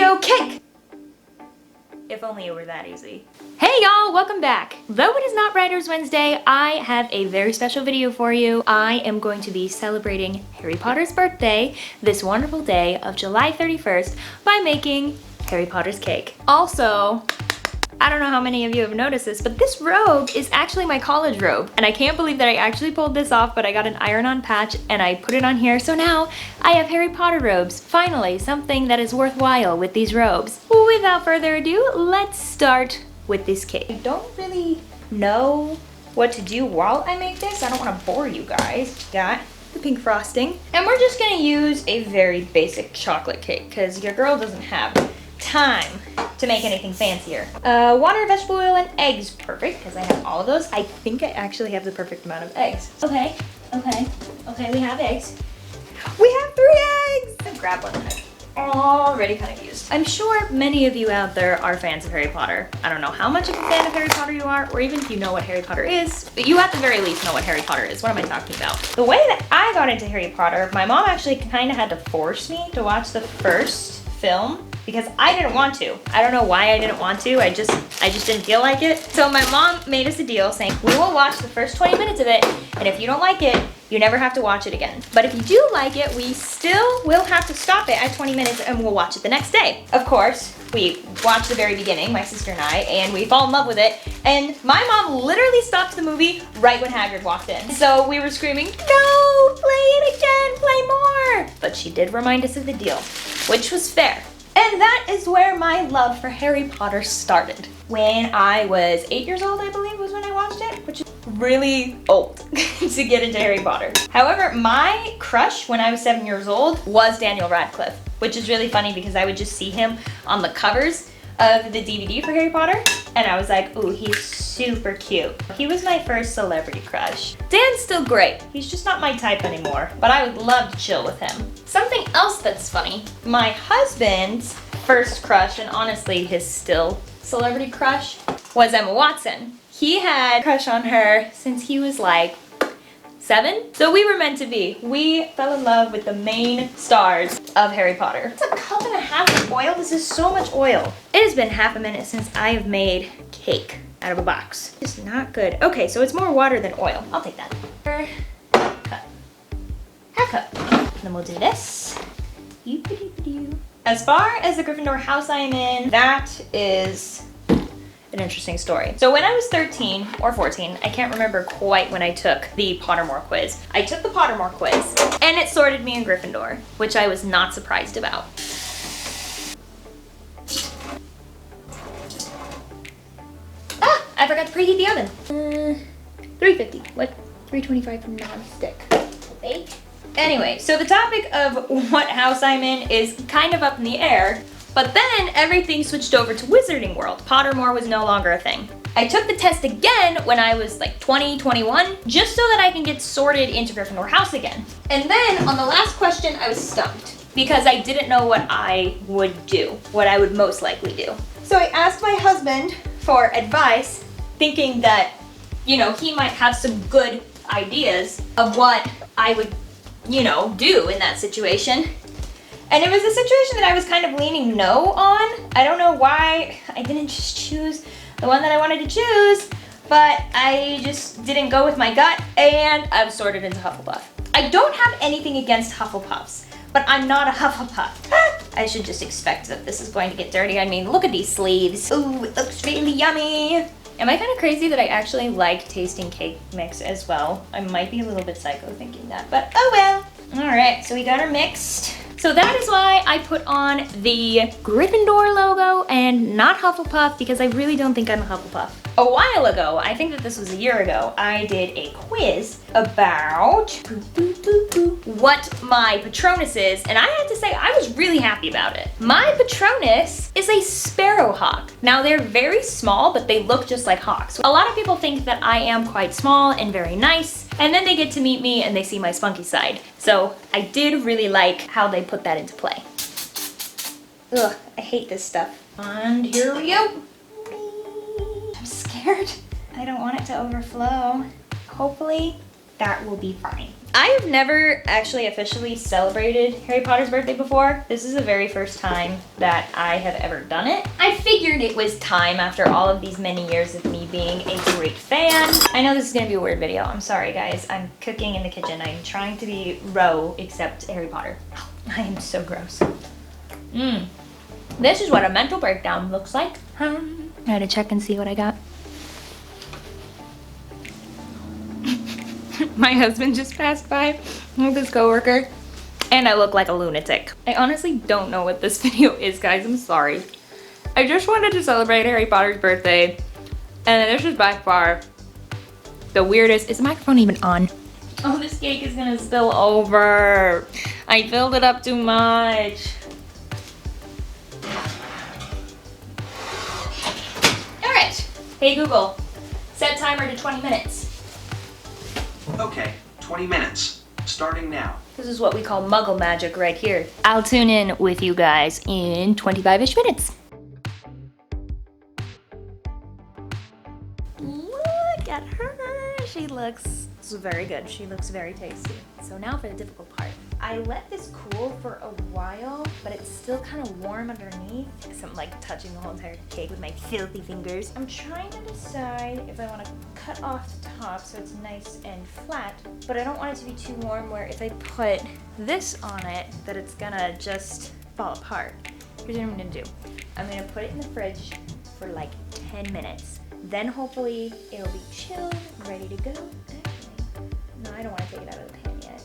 video cake! If only it were that easy. Hey y'all, welcome back. Though it is not Writers Wednesday, I have a very special video for you. I am going to be celebrating Harry Potter's birthday this wonderful day of July 31st by making Harry Potter's cake. Also, I don't know how many of you have noticed this, but this robe is actually my college robe. And I can't believe that I actually pulled this off, but I got an iron-on patch and I put it on here. So now I have Harry Potter robes. Finally, something that is worthwhile with these robes. Without further ado, let's start with this cake. I don't really know what to do while I make this. I don't want to bore you guys. Got the pink frosting. And we're just gonna use a very basic chocolate cake because your girl doesn't have time to make anything fancier. Water, vegetable oil, and eggs. Perfect, because I have all of those. I think I actually have the perfect amount of eggs. Okay, we have eggs. We have 3 eggs! I'll grab one that I've already kind of used. I'm sure many of you out there are fans of Harry Potter. I don't know how much of a fan of Harry Potter you are, or even if you know what Harry Potter is, but you at the very least know what Harry Potter is. What am I talking about? The way that I got into Harry Potter, my mom actually kind of had to force me to watch the first film because I didn't want to. I don't know why I didn't want to. I just didn't feel like it. So my mom made us a deal saying, we will watch the first 20 minutes of it, and if you don't like it, you never have to watch it again. But if you do like it, we still will have to stop it at 20 minutes and we'll watch it the next day. Of course, we watched the very beginning, my sister and I, and we fall in love with it. And my mom literally stopped the movie right when Hagrid walked in. So we were screaming, no, play it again, play more. But she did remind us of the deal, which was fair. And that is where my love for Harry Potter started. When I was 8 years old, I believe, was when I watched it, which is really old to get into Harry Potter. However, my crush when I was 7 years old was Daniel Radcliffe, which is really funny because I would just see him on the covers of the DVD for Harry Potter, and I was like, ooh, he's super cute. He was my first celebrity crush. Dan's still great. He's just not my type anymore, but I would love to chill with him. Something else that's funny, my husband's first crush, and honestly his still celebrity crush, was Emma Watson. He had a crush on her since he was like 7. So we were meant to be. We fell in love with the main stars of Harry Potter. It's a cup and a half of oil. This is so much oil. It has been half a minute since I have made cake out of a box. It's not good. Okay, so it's more water than oil. I'll take that. Half cup. And then we'll do this. As far as the Gryffindor house I am in, that is an interesting story. So when I was 13 or 14, I can't remember quite when I took the Pottermore quiz. I took the Pottermore quiz and it sorted me in Gryffindor, which I was not surprised about. Ah, I forgot to preheat the oven. 350, what? 325 from non-stick. Bake. Anyway, so the topic of what house I'm in is kind of up in the air. But then everything switched over to Wizarding World. Pottermore was no longer a thing. I took the test again when I was like 20, 21, just so that I can get sorted into Gryffindor house again. And then on the last question, I was stumped because I didn't know what I would do, what I would most likely do. So I asked my husband for advice, thinking that, you know, he might have some good ideas of what I would, you know, do in that situation. And it was a situation that I was kind of leaning no on. I don't know why I didn't just choose the one that I wanted to choose, but I just didn't go with my gut and I was sorted into Hufflepuff. I don't have anything against Hufflepuffs, but I'm not a Hufflepuff. I should just expect that this is going to get dirty. I mean, look at these sleeves. Ooh, it looks really yummy. Am I kind of crazy that I actually like tasting cake mix as well? I might be a little bit psycho thinking that, but oh well. All right, so we got her mixed. So that is why I put on the Gryffindor logo and not Hufflepuff, because I really don't think I'm a Hufflepuff. A while ago, I think that this was a year ago, I did a quiz about what my Patronus is, and I have to say I was really happy about it. My Patronus is a sparrowhawk. Now they're very small, but they look just like hawks. A lot of people think that I am quite small and very nice, and then they get to meet me and they see my spunky side. So I did really like how they put that into play. Ugh, I hate this stuff. And here we go. I'm scared. I don't want it to overflow. Hopefully that will be fine. I have never actually officially celebrated Harry Potter's birthday before. This is the very first time that I have ever done it. I figured it was time after all of these many years of me being a great fan. I know this is gonna be a weird video. I'm sorry guys. I'm cooking in the kitchen. I'm trying to be raw except Harry Potter. I am so gross. This is what a mental breakdown looks like. I had to check and see what I got. My husband just passed by with his coworker and I look like a lunatic. I honestly don't know what this video is, guys. I'm sorry. I just wanted to celebrate Harry Potter's birthday and this is by far the weirdest. Is the microphone even on? Oh, this cake is gonna spill over. I filled it up too much. All right. Hey Google, set timer to 20 minutes. Okay, 20 minutes, starting now. This is what we call muggle magic right here. I'll tune in with you guys in 25-ish minutes. Look at her. She looks very good. She looks very tasty. So now for the difficult part. I let this cool for a while, but it's still kind of warm underneath. So I'm like touching the whole entire cake with my filthy fingers. I'm trying to decide if I want to cut off the top so it's nice and flat, but I don't want it to be too warm where if I put this on it, that it's gonna just fall apart. Here's what I'm gonna do. I'm gonna put it in the fridge for like 10 minutes. Then hopefully it'll be chilled, ready to go. Actually, no, I don't want to take it out of the pan yet.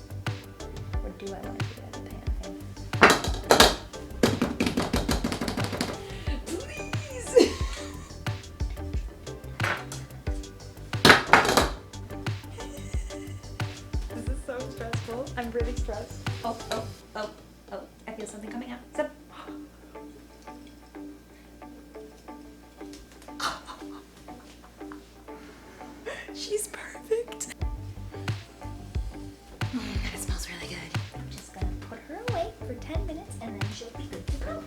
Or do I want to take it out of the pan? Please! This is so stressful. I'm really stressed. Oh. I feel something coming out. Stop. She's perfect. That smells really good. I'm just gonna put her away for 10 minutes and then she'll be good to go.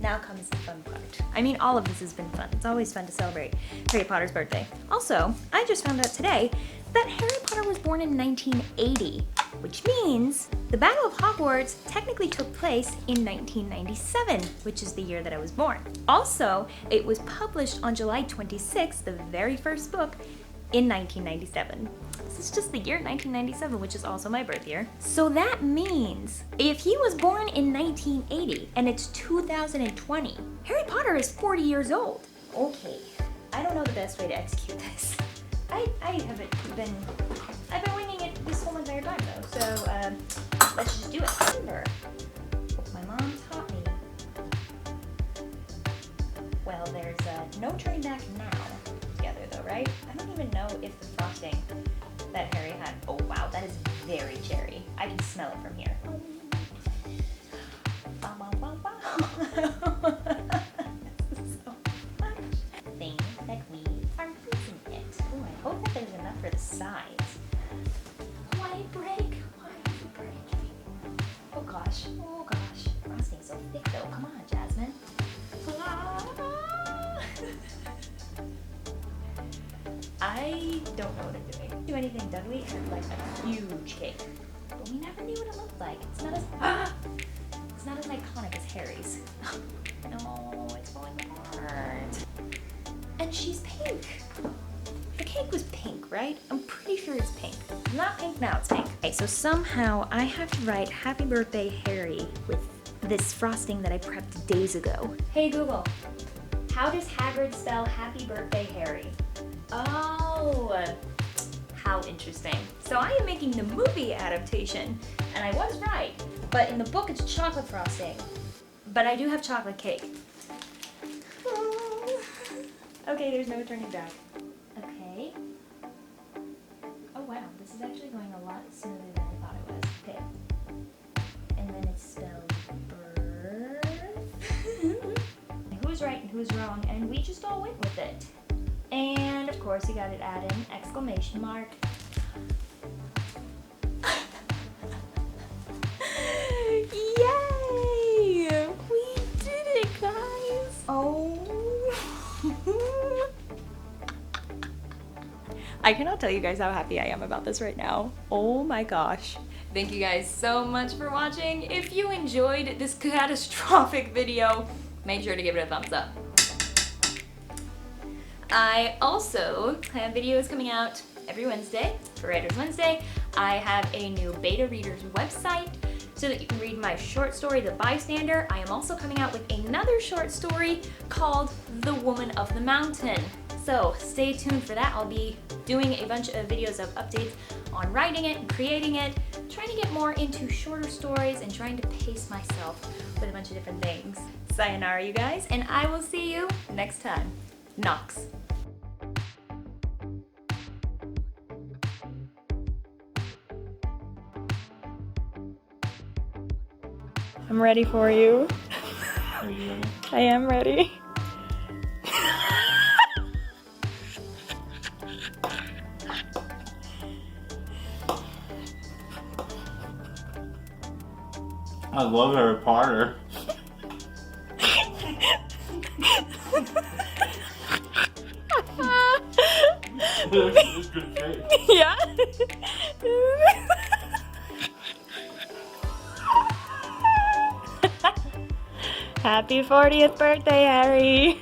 Now comes the fun part. I mean, all of this has been fun. It's always fun to celebrate Harry Potter's birthday. Also, I just found out today that Harry Potter was born in 1980, which means the Battle of Hogwarts technically took place in 1997, which is the year that I was born. Also, it was published on July 26th, the very first book, in 1997. This is just the year 1997, which is also my birth year. So that means if he was born in 1980 and it's 2020, Harry Potter is 40 years old. Okay, I don't know the best way to execute this. I've been winging it this whole entire time though, so let's just do it. Remember, my mom taught me, well, there's no turning back now together though, right? I don't even know if the frosting that Harry had, oh wow, that is very cherry. I can smell it from here. This is so much. Things that we are using it. Oh, I hope that there's enough for the sides. Why break? Why is it breaking? Oh gosh. Frosting's so thick though. Come on, Jasmine. I don't know what I'm doing. Do anything done? We had like a huge cake, but we never knew what it looked like. It's not as iconic as Harry's. No, it's falling apart. And she's pink. The cake was pink, right? I'm pretty sure it's pink. It's not pink now, it's pink. Okay, so somehow I have to write Happy Birthday Harry with this frosting that I prepped days ago. Hey Google, how does Hagrid spell Happy Birthday Harry? Oh, how interesting. So I am making the movie adaptation, and I was right, but in the book it's chocolate frosting, but I do have chocolate cake. Okay, there's no turning back. Okay. Oh wow, this is actually going a lot smoother than I thought it was. Okay. And then it's spelled birth. Who's right and who's wrong, and we just all went with it. And of course you gotta add an exclamation mark. Yay! We did it, guys! Oh. I cannot tell you guys how happy I am about this right now. Oh my gosh. Thank you guys so much for watching. If you enjoyed this catastrophic video, make sure to give it a thumbs up. I also have videos coming out every Wednesday for Writers Wednesday. I have a new beta readers website so that you can read my short story, The Bystander. I am also coming out with another short story called The Woman of the Mountain. So stay tuned for that. I'll be doing a bunch of videos of updates on writing it and creating it, trying to get more into shorter stories and trying to pace myself with a bunch of different things. Sayonara, you guys, and I will see you next time. Knox. I'm ready for you. Are you ready? I am ready. I love Harry Potter. It's good shape. Yeah. Happy 40th birthday, Harry.